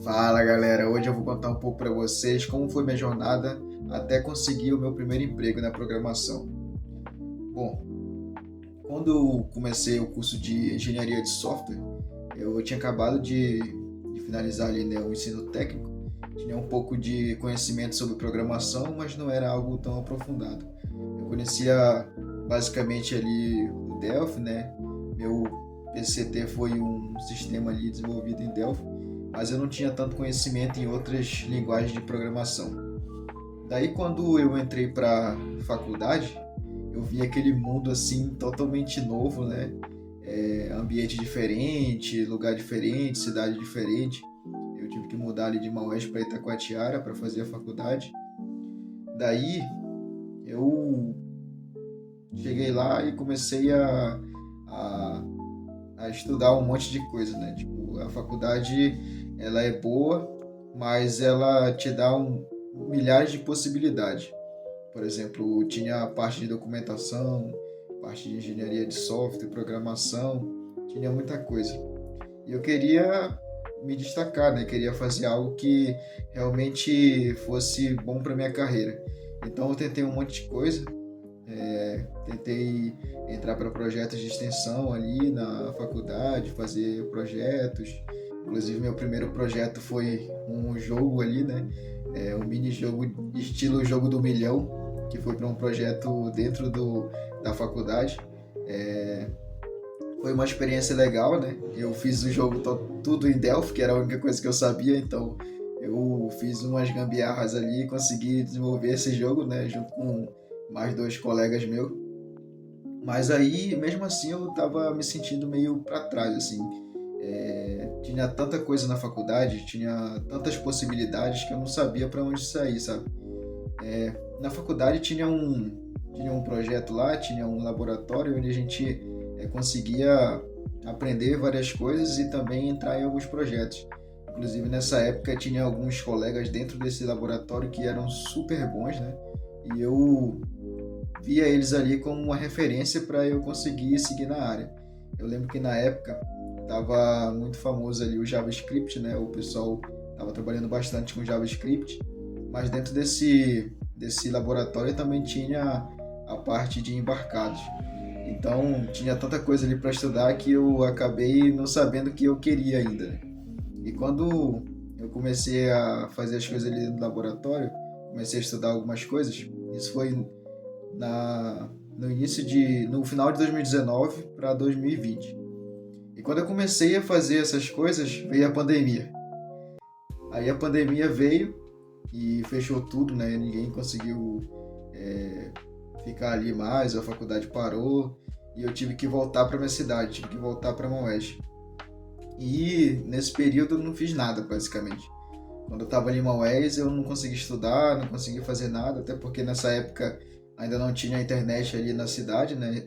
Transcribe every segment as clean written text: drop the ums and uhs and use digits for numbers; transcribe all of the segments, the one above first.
Fala galera, hoje eu vou contar um pouco para vocês como foi minha jornada até conseguir o meu primeiro emprego na programação. Bom, quando eu comecei o curso de engenharia de software, eu tinha acabado de finalizar ali, né, o ensino técnico, tinha um pouco de conhecimento sobre programação, mas não era algo tão aprofundado. Eu conhecia basicamente ali o Delphi, né? Meu PCT foi um sistema ali desenvolvido em Delphi, mas eu não tinha tanto conhecimento em outras linguagens de programação. Daí quando eu entrei para faculdade, eu vi aquele mundo assim totalmente novo, né? Ambiente diferente, lugar diferente, cidade diferente. Eu tive que mudar ali de Maués para Itacoatiara para fazer a faculdade. Daí eu cheguei lá e comecei a, a estudar um monte de coisa, né? Tipo, a faculdade ela é boa, mas ela te dá milhares de possibilidades. Por exemplo, tinha a parte de documentação, parte de engenharia de software, programação, tinha muita coisa. E eu queria me destacar, né? Queria fazer algo que realmente fosse bom para minha carreira. Então eu tentei um monte de coisa, tentei entrar para projetos de extensão ali na faculdade, fazer projetos. Inclusive meu primeiro projeto foi um jogo ali, né? Um mini jogo estilo jogo do milhão, que foi para um projeto dentro da faculdade. Foi uma experiência legal, né? Eu fiz o jogo tudo em Delphi, que era a única coisa que eu sabia, então eu fiz umas gambiarras ali e consegui desenvolver esse jogo, né? Junto com mais dois colegas meus. Mas aí, mesmo assim, eu tava me sentindo meio para trás, assim. Tinha tanta coisa na faculdade, tinha tantas possibilidades que eu não sabia para onde sair, sabe? Na faculdade tinha um projeto lá, tinha um laboratório onde a gente conseguia aprender várias coisas e também entrar em alguns projetos. Inclusive nessa época tinha alguns colegas dentro desse laboratório que eram super bons, né? E eu via eles ali como uma referência para eu conseguir seguir na área. Eu lembro que na época estava muito famoso ali o JavaScript, né? O pessoal estava trabalhando bastante com JavaScript, mas dentro desse laboratório também tinha a parte de embarcados. Então tinha tanta coisa ali para estudar que eu acabei não sabendo o que eu queria ainda, né? E quando eu comecei a fazer as coisas ali no laboratório, comecei a estudar algumas coisas. Isso foi no final de 2019 para 2020. E quando eu comecei a fazer essas coisas, veio a pandemia. Aí a pandemia veio e fechou tudo, né? Ninguém conseguiu ficar ali mais, a faculdade parou e eu tive que voltar para minha cidade, tive que voltar para Maués. E nesse período eu não fiz nada, basicamente. Quando eu estava ali em Maués, eu não consegui estudar, não consegui fazer nada, até porque nessa época ainda não tinha internet ali na cidade, né?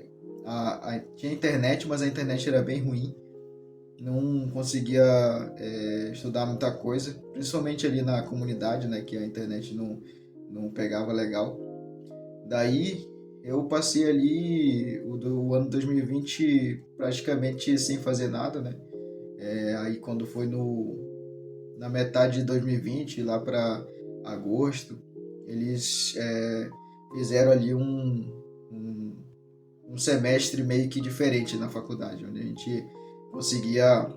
Tinha internet, mas a internet era bem ruim. Não conseguia estudar muita coisa, principalmente ali na comunidade, né? Que a internet não pegava legal. Daí eu passei ali o ano 2020 praticamente sem fazer nada, né? Aí quando foi na metade de 2020, lá para agosto, eles fizeram ali um semestre meio que diferente na faculdade, onde a gente conseguia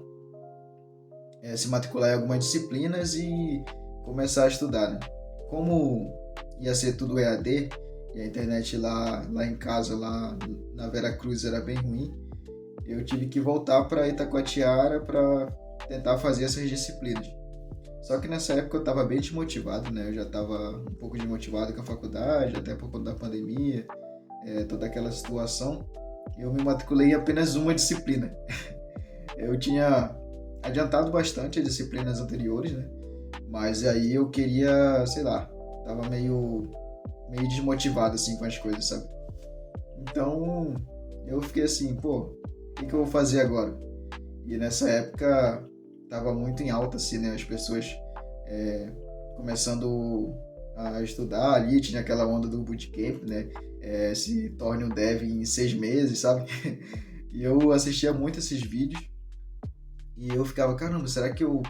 se matricular em algumas disciplinas e começar a estudar, né? Como ia ser tudo EAD e a internet lá em casa, lá na Veracruz, era bem ruim, eu tive que voltar para Itacoatiara para tentar fazer essas disciplinas. Só que nessa época eu estava bem desmotivado, né? Eu já estava um pouco desmotivado com a faculdade, até por conta da pandemia, toda aquela situação. Eu me matriculei em apenas uma disciplina. Eu tinha adiantado bastante as disciplinas anteriores, né? Mas aí eu queria, sei lá, tava meio desmotivado assim com as coisas, sabe? Então eu fiquei assim, pô, o que eu vou fazer agora? E nessa época tava muito em alta assim, né? As pessoas começando a estudar ali, tinha aquela onda do bootcamp, né? Se torne um dev em 6 meses, sabe? E eu assistia muito esses vídeos e eu ficava, caramba, será que eu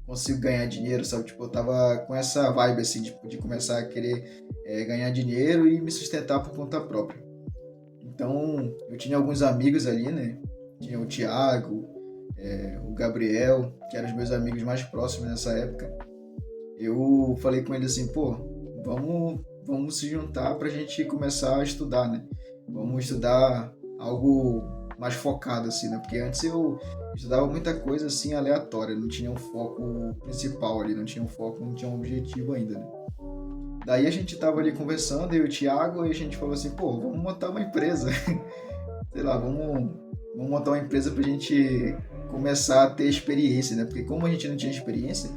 consigo ganhar dinheiro, sabe? Tipo, eu tava com essa vibe, assim, tipo, de começar a querer ganhar dinheiro e me sustentar por conta própria. Então, eu tinha alguns amigos ali, né? Tinha o Thiago, o Gabriel, que eram os meus amigos mais próximos nessa época. Eu falei com ele assim, pô, vamos se juntar pra gente começar a estudar, né? Vamos estudar algo mais focado, assim, né? Porque antes eu estudava muita coisa, assim, aleatória, não tinha um foco principal ali, não tinha um foco, não tinha um objetivo ainda, né? Daí a gente tava ali conversando, eu e o Thiago, e a gente falou assim, pô, vamos montar uma empresa. Sei lá, vamos montar uma empresa pra gente começar a ter experiência, né? Porque como a gente não tinha experiência,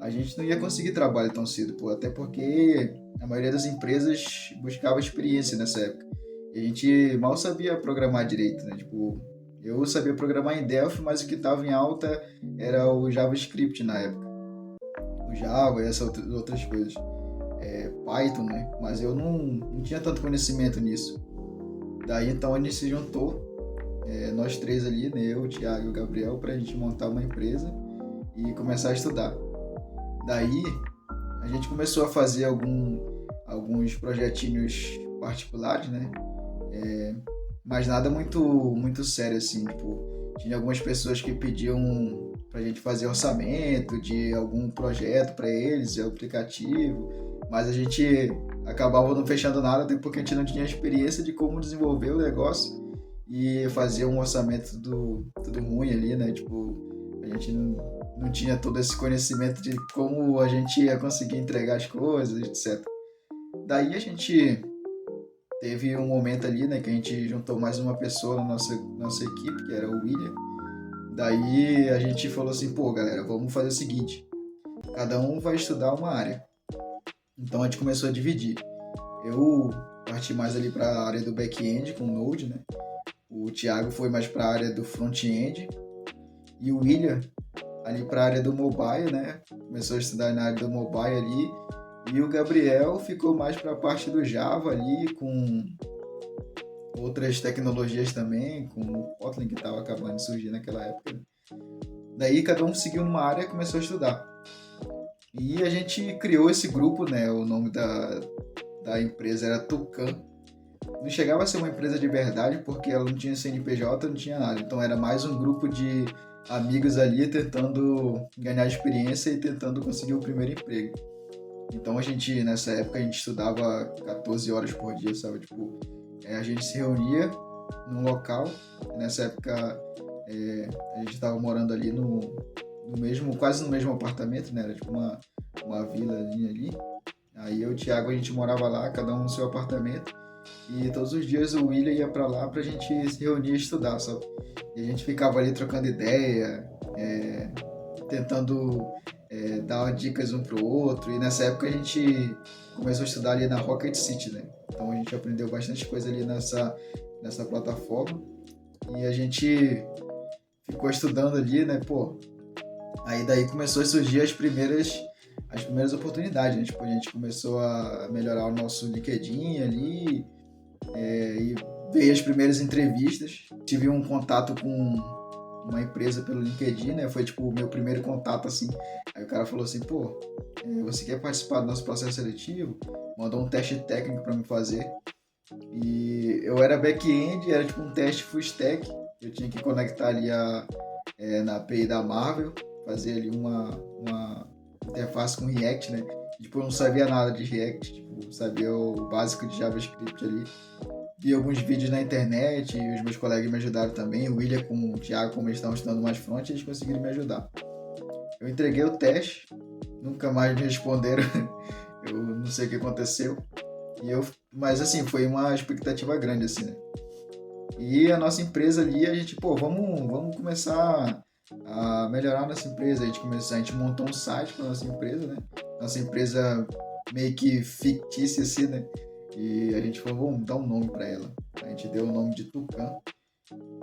a gente não ia conseguir trabalho tão cedo, pô. Até porque a maioria das empresas buscava experiência nessa época. E a gente mal sabia programar direito, né? Tipo, eu sabia programar em Delphi, mas o que estava em alta era o JavaScript na época. O Java e essas outras coisas. Python, né? Mas eu não tinha tanto conhecimento nisso. Daí então a gente se juntou, nós três ali, né? Eu, o Thiago e o Gabriel, pra gente montar uma empresa e começar a estudar. Daí a gente começou a fazer alguns projetinhos particulares, né? Mas nada muito sério assim, tipo, tinha algumas pessoas que pediam pra gente fazer orçamento de algum projeto para eles, de aplicativo, mas a gente acabava não fechando nada, até porque a gente não tinha experiência de como desenvolver o negócio e fazer um orçamento tudo ruim ali, né? Tipo, a gente não tinha todo esse conhecimento de como a gente ia conseguir entregar as coisas, etc. Daí a gente teve um momento ali, né, que a gente juntou mais uma pessoa na nossa equipe, que era o William. Daí a gente falou assim, pô, galera, vamos fazer o seguinte, cada um vai estudar uma área. Então a gente começou a dividir. Eu parti mais ali para a área do back-end com Node, né? O Thiago foi mais para a área do front-end e o William ali para a área do mobile, né? Começou a estudar na área do mobile ali. E o Gabriel ficou mais para a parte do Java ali, com outras tecnologias também, como o Kotlin que estava acabando de surgir naquela época. Daí cada um seguiu numa área e começou a estudar. E a gente criou esse grupo, né? O nome da empresa era Tucan. Não chegava a ser uma empresa de verdade porque ela não tinha CNPJ, não tinha nada. Então era mais um grupo de amigos ali tentando ganhar experiência e tentando conseguir o primeiro emprego. Então nessa época, a gente estudava 14 horas por dia, sabe? Tipo, a gente se reunia num local. Nessa época, a gente estava morando ali quase no mesmo apartamento, né? Era tipo uma vilazinha ali. Aí eu e o Thiago, a gente morava lá, cada um no seu apartamento. E todos os dias o William ia pra lá pra gente se reunir e estudar, sabe? E a gente ficava ali trocando ideia, tentando dar dicas um pro outro. E nessa época a gente começou a estudar ali na Rocket City, né? Então a gente aprendeu bastante coisa ali nessa plataforma. E a gente ficou estudando ali, né? Pô, aí daí começou a surgir as primeiras oportunidades, né? Tipo, a gente começou a melhorar o nosso LinkedIn ali, e veio as primeiras entrevistas. Tive um contato com uma empresa pelo LinkedIn, né? Foi tipo o meu primeiro contato, assim. Aí o cara falou assim, pô, você quer participar do nosso processo seletivo? Mandou um teste técnico para me fazer. E eu era back-end, era tipo um teste full stack. Eu tinha que conectar ali na API da Marvel, fazer ali uma interface com React, né? Tipo, eu não sabia nada de React, tipo, sabia o básico de JavaScript ali. Vi alguns vídeos na internet e os meus colegas me ajudaram também. O William com o Thiago, como eles estavam estudando mais front, eles conseguiram me ajudar. Eu entreguei o teste, nunca mais me responderam. Eu não sei o que aconteceu. Mas assim, foi uma expectativa grande, assim, né? E a nossa empresa ali, a gente, pô, vamos começar a melhorar a nossa empresa. A gente montou um site para nossa empresa, né? Nossa empresa meio que fictícia, assim, né? E a gente falou, vamos dar um nome para ela. A gente deu o nome de Tucan.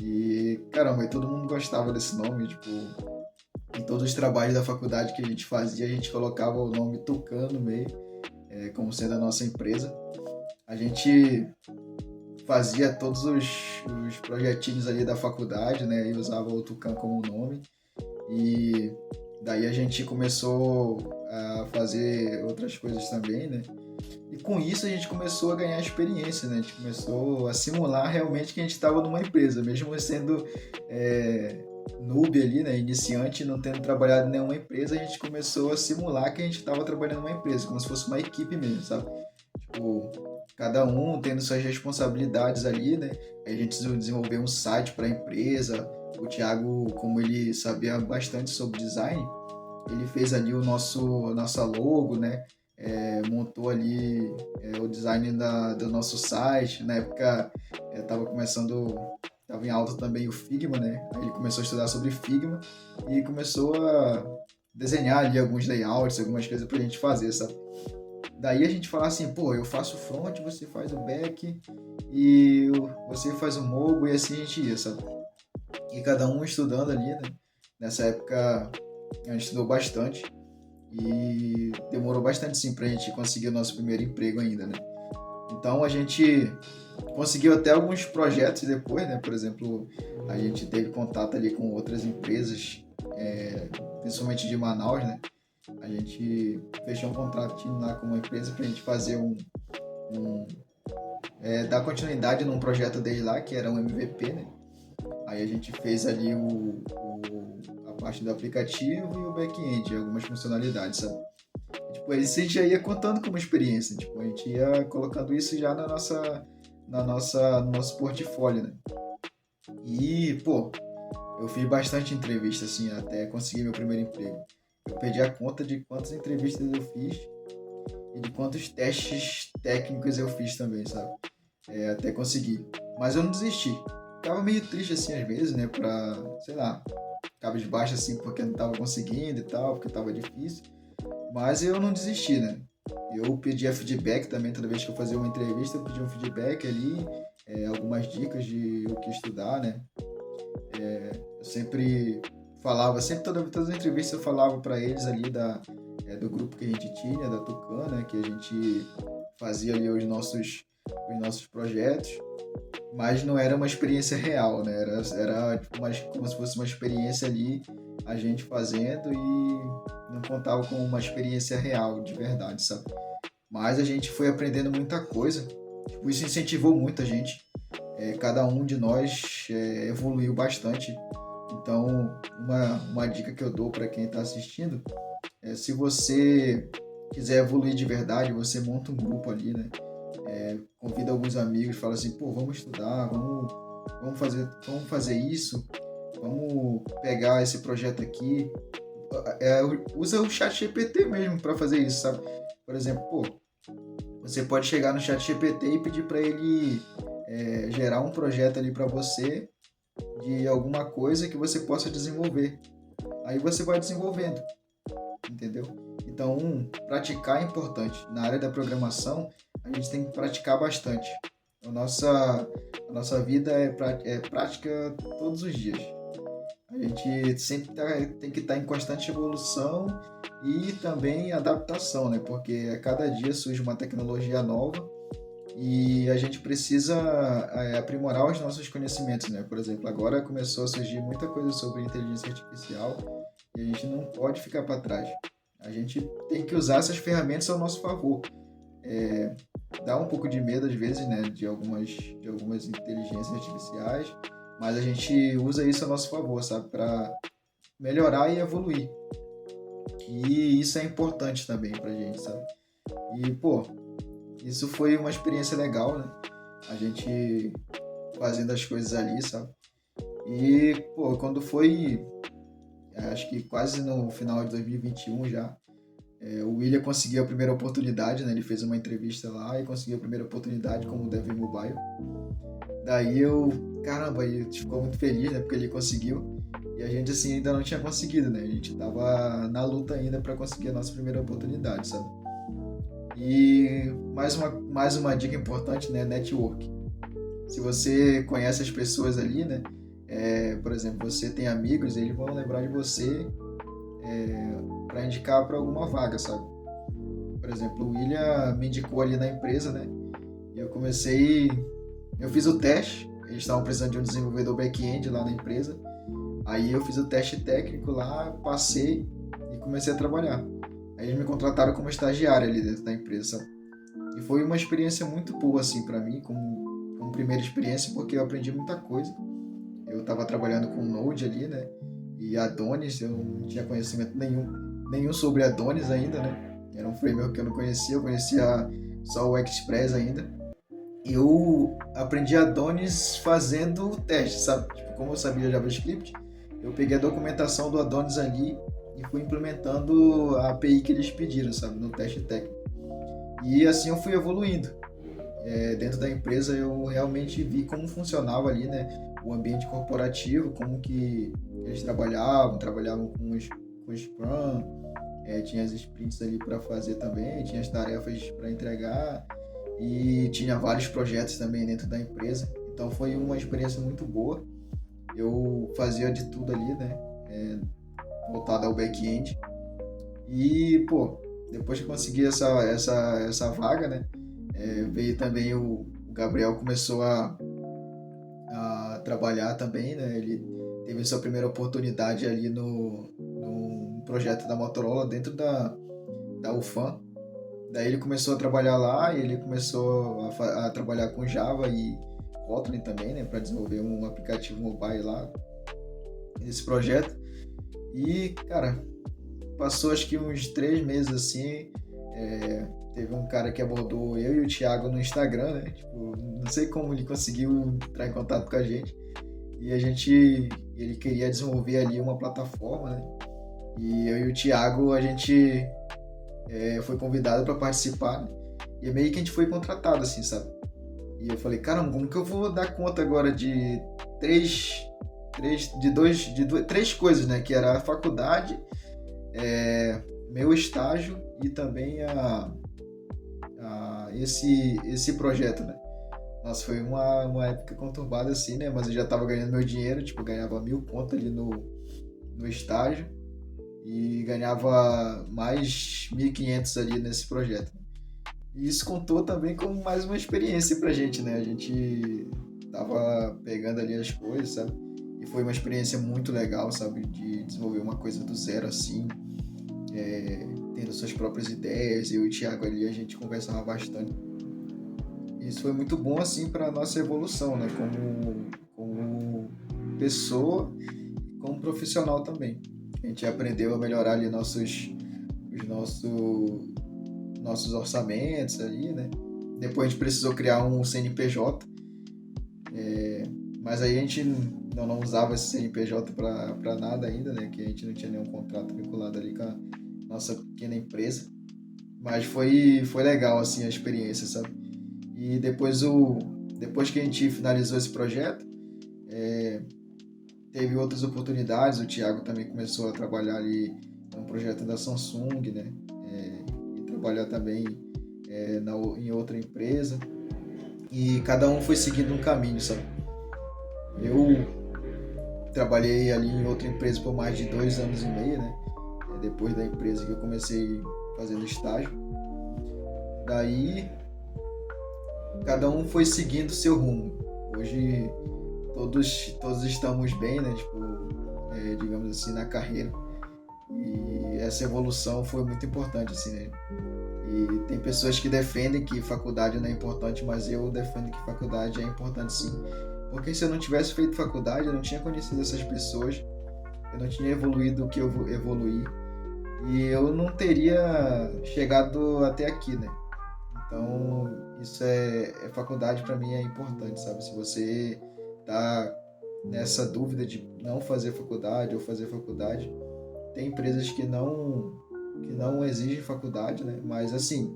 E, caramba, todo mundo gostava desse nome, tipo, em todos os trabalhos da faculdade que a gente fazia, a gente colocava o nome Tucan no meio, como sendo a nossa empresa. A gente fazia todos os projetinhos ali da faculdade, né, e usava o Tucan como nome. E Daí a gente começou a fazer outras coisas também, né? E com isso a gente começou a ganhar experiência, né? A gente começou a simular realmente que a gente estava numa empresa, mesmo sendo noob ali, né? Iniciante, não tendo trabalhado em nenhuma empresa, a gente começou a simular que a gente estava trabalhando numa empresa, como se fosse uma equipe mesmo, sabe? Tipo, cada um tendo suas responsabilidades ali, né? Aí a gente desenvolveu um site para a empresa. O Thiago, como ele sabia bastante sobre design, ele fez ali nossa logo, né? Montou ali o design do nosso site. Na época estava começando, estava em alta também o Figma, né? Aí ele começou a estudar sobre Figma e começou a desenhar ali alguns layouts, algumas coisas pra gente fazer, sabe? Daí a gente fala assim, pô, eu faço o front, você faz o back e você faz o mobile e assim a gente ia, sabe? E cada um estudando ali, né? Nessa época a gente estudou bastante e demorou bastante sim pra gente conseguir o nosso primeiro emprego ainda, né? Então a gente conseguiu até alguns projetos depois, né? Por exemplo, a gente teve contato ali com outras empresas, principalmente de Manaus, né? A gente fechou um contratinho lá com uma empresa pra gente fazer dar continuidade num projeto dele lá, que era um MVP, né? Aí a gente fez ali a parte do aplicativo e o back-end, algumas funcionalidades, sabe? E, tipo, isso a gente já ia contando como experiência, tipo, a gente ia colocando isso já no nosso portfólio, né? E, pô, eu fiz bastante entrevista, assim, até conseguir meu primeiro emprego. Eu perdi a conta de quantas entrevistas eu fiz e de quantos testes técnicos eu fiz também, sabe? Até conseguir. Mas eu não desisti. Tava meio triste assim às vezes, né? Sei lá, cabisbaixo assim porque não tava conseguindo e tal, porque tava difícil. Mas eu não desisti, né? Eu pedia feedback também, toda vez que eu fazia uma entrevista, eu pedia um feedback ali, algumas dicas de o que estudar, né? Eu sempre falava, todas as entrevistas eu falava para eles ali do grupo que a gente tinha, da Tucan, né? Que a gente fazia ali os nossos projetos, mas não era uma experiência real, né? Era tipo, como se fosse uma experiência ali, a gente fazendo e não contava com uma experiência real, de verdade, sabe? Mas a gente foi aprendendo muita coisa, tipo, isso incentivou muito a gente. Cada um de nós evoluiu bastante. Então, uma dica que eu dou para quem está assistindo é: se você quiser evoluir de verdade, você monta um grupo ali, né? Convida alguns amigos, fala assim, pô, vamos estudar, vamos fazer isso, vamos pegar esse projeto aqui. Usa o chat GPT mesmo para fazer isso, sabe? Por exemplo, pô, você pode chegar no chat GPT e pedir para ele gerar um projeto ali para você de alguma coisa que você possa desenvolver. Aí você vai desenvolvendo, entendeu? Então, praticar é importante. Na área da programação, a gente tem que praticar bastante. A nossa vida é prática todos os dias. A gente sempre tem que estar em constante evolução e também adaptação, né? Porque a cada dia surge uma tecnologia nova e a gente precisa aprimorar os nossos conhecimentos, né? Por exemplo, agora começou a surgir muita coisa sobre inteligência artificial e a gente não pode ficar para trás. A gente tem que usar essas ferramentas ao nosso favor. Dá um pouco de medo às vezes, né, de algumas inteligências artificiais, mas a gente usa isso a nosso favor, sabe, para melhorar e evoluir. E isso é importante também pra gente, sabe? E, pô, isso foi uma experiência legal, né? A gente fazendo as coisas ali, sabe? E, pô, quando foi, acho que quase no final de 2021 já, o William conseguiu a primeira oportunidade, né? Ele fez uma entrevista lá e conseguiu a primeira oportunidade como Dev Mobile. Daí caramba, ele ficou muito feliz, né? Porque ele conseguiu. E a gente, assim, ainda não tinha conseguido, né? A gente tava na luta ainda para conseguir a nossa primeira oportunidade, sabe? E mais uma dica importante, né? Network. Se você conhece as pessoas ali, né? Por exemplo, você tem amigos, eles vão lembrar de você para indicar para alguma vaga, sabe? Por exemplo, o William me indicou ali na empresa, né? E eu fiz o teste, eles estavam precisando de um desenvolvedor back-end lá na empresa. Aí eu fiz o teste técnico lá, passei comecei a trabalhar. Aí eles me contrataram como estagiário ali dentro da empresa, sabe? E foi uma experiência muito boa, assim, para mim, como primeira experiência, porque eu aprendi muita coisa. Eu estava trabalhando com Node ali, né? E Adonis, eu não tinha conhecimento nenhum sobre Adonis ainda, né? Era um framework que eu não conhecia, eu conhecia só o Express ainda. E eu aprendi Adonis fazendo o teste, sabe? Tipo, como eu sabia JavaScript, eu peguei a documentação do Adonis ali e fui implementando a API que eles pediram, sabe? No teste técnico. E assim eu fui evoluindo. Dentro da empresa eu realmente vi como funcionava ali, né? O ambiente corporativo, como que eles trabalhavam com Scrum, tinha as sprints ali para fazer também, tinha as tarefas para entregar e tinha vários projetos também dentro da empresa. Então foi uma experiência muito boa. Eu fazia de tudo ali, né? Voltado ao back-end. E, pô, depois que consegui essa vaga, né? Veio também o Gabriel começou a trabalhar também, né? Ele teve sua primeira oportunidade ali no projeto da Motorola dentro da UFAM. Daí ele começou a trabalhar lá e ele começou a trabalhar com Java e Kotlin também, né? Para desenvolver um aplicativo mobile lá nesse projeto. E, cara, passou acho que uns 3 meses assim, teve um cara que abordou eu e o Thiago no Instagram, né? Tipo, não sei como ele conseguiu entrar em contato com a gente. E ele queria desenvolver ali uma plataforma, né? E eu e o Thiago, a gente foi convidado para participar, né? E meio que a gente foi contratado, assim, sabe? E eu falei, caramba, como que eu vou dar conta agora de três coisas, né? Que era a faculdade, meu estágio e também esse projeto, né? Nossa, foi uma época conturbada assim, né? Mas eu já tava ganhando meu dinheiro, tipo, ganhava 1.000 conto ali no estágio e ganhava mais 1.500 ali nesse projeto. E isso contou também como mais uma experiência pra gente, né? A gente tava pegando ali as coisas, sabe? E foi uma experiência muito legal, sabe? De desenvolver uma coisa do zero assim, tendo suas próprias ideias. Eu e o Thiago ali, a gente conversava bastante. Isso foi muito bom assim para nossa evolução, né? Como pessoa, como profissional também. A gente aprendeu a melhorar ali nossos orçamentos ali, né? Depois a gente precisou criar um CNPJ, mas aí a gente não usava esse CNPJ para nada ainda, né? Que a gente não tinha nenhum contrato vinculado ali com a nossa pequena empresa. Mas foi legal assim a experiência, sabe? E depois que a gente finalizou esse projeto, teve outras oportunidades. O Thiago também começou a trabalhar ali no projeto da Samsung, né? E trabalhar também em outra empresa. E cada um foi seguindo um caminho, sabe? Eu trabalhei ali em outra empresa por mais de 2 anos e meio, né? Depois da empresa que eu comecei fazendo estágio. Daí, cada um foi seguindo seu rumo. Hoje, todos estamos bem, né? Tipo, digamos assim, na carreira. E essa evolução foi muito importante, assim, né? E tem pessoas que defendem que faculdade não é importante, mas eu defendo que faculdade é importante sim. Porque se eu não tivesse feito faculdade, eu não tinha conhecido essas pessoas, eu não tinha evoluído o que eu evoluí, e eu não teria chegado até aqui, né? Então, isso faculdade para mim é importante, sabe? Se você tá nessa dúvida de não fazer faculdade ou fazer faculdade, tem empresas que não exigem faculdade, né? Mas assim,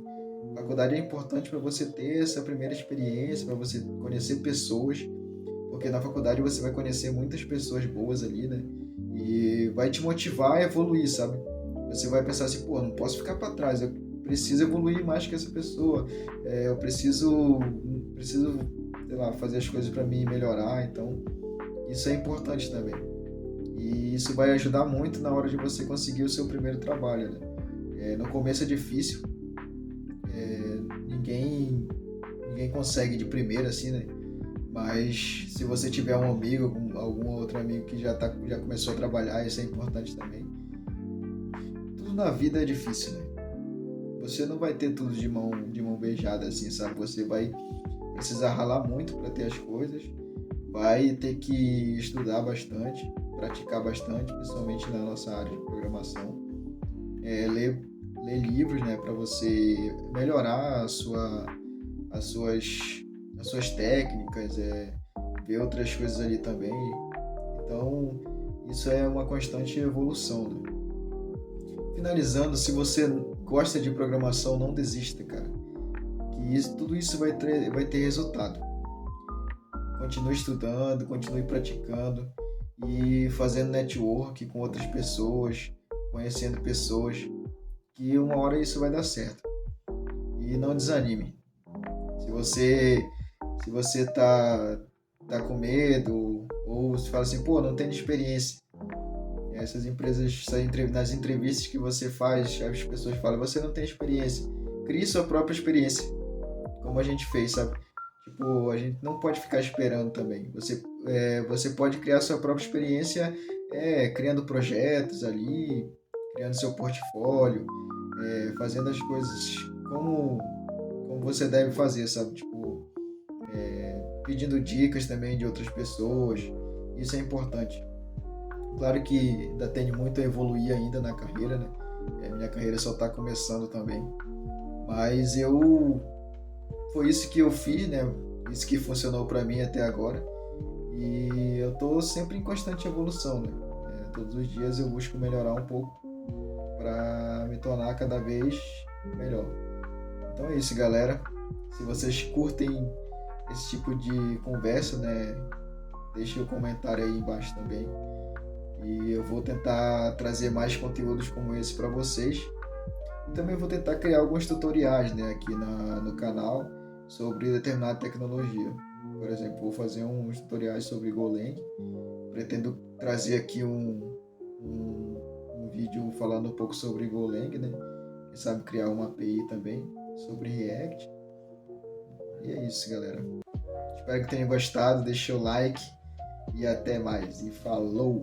faculdade é importante para você ter essa primeira experiência, para você conhecer pessoas, porque na faculdade você vai conhecer muitas pessoas boas ali, né? E vai te motivar a evoluir, sabe? Você vai pensar assim, pô, não posso ficar para trás, eu preciso evoluir mais que essa pessoa, eu preciso, sei lá, fazer as coisas para mim melhorar, então isso é importante também. E isso vai ajudar muito na hora de você conseguir o seu primeiro trabalho, né? No começo é difícil, ninguém consegue de primeira assim, né? Mas se você tiver um amigo, algum outro amigo que já começou a trabalhar, isso é importante também. na vida é difícil, né? Você não vai ter tudo de mão beijada assim, sabe? Você vai precisar ralar muito para ter as coisas, vai ter que estudar bastante, praticar bastante, principalmente na nossa área de programação. Ler livros, né, para você melhorar as suas técnicas, ver outras coisas ali também. Então, isso é uma constante evolução, né? Finalizando, se você gosta de programação, não desista, cara. Tudo isso vai ter resultado. Continue estudando, continue praticando e fazendo network com outras pessoas, conhecendo pessoas, que uma hora isso vai dar certo. E não desanime. Se você tá com medo, ou se fala assim, pô, não tenho experiência. Essas empresas, nas entrevistas que você faz, as pessoas falam, você não tem experiência. Crie sua própria experiência, como a gente fez, sabe? Tipo, a gente não pode ficar esperando também. Você pode criar sua própria experiência criando projetos ali, criando seu portfólio, fazendo as coisas como você deve fazer, sabe? Tipo, pedindo dicas também de outras pessoas. Isso é importante. Claro que ainda tenho muito a evoluir ainda na carreira, né? Minha carreira só está começando também. Mas foi isso que eu fiz, né? Isso que funcionou para mim até agora. E eu tô sempre em constante evolução, né? Todos os dias eu busco melhorar um pouco para me tornar cada vez melhor. Então é isso, galera. Se vocês curtem esse tipo de conversa, né? Deixe o comentário aí embaixo também. E eu vou tentar trazer mais conteúdos como esse para vocês. E também vou tentar criar alguns tutoriais, né, aqui no canal sobre determinada tecnologia. Por exemplo, vou fazer uns tutoriais sobre Golang. Pretendo trazer aqui um vídeo falando um pouco sobre Golang, né? Quem sabe criar uma API também sobre React. E é isso, galera. Espero que tenham gostado. Deixe o like e até mais. E falou!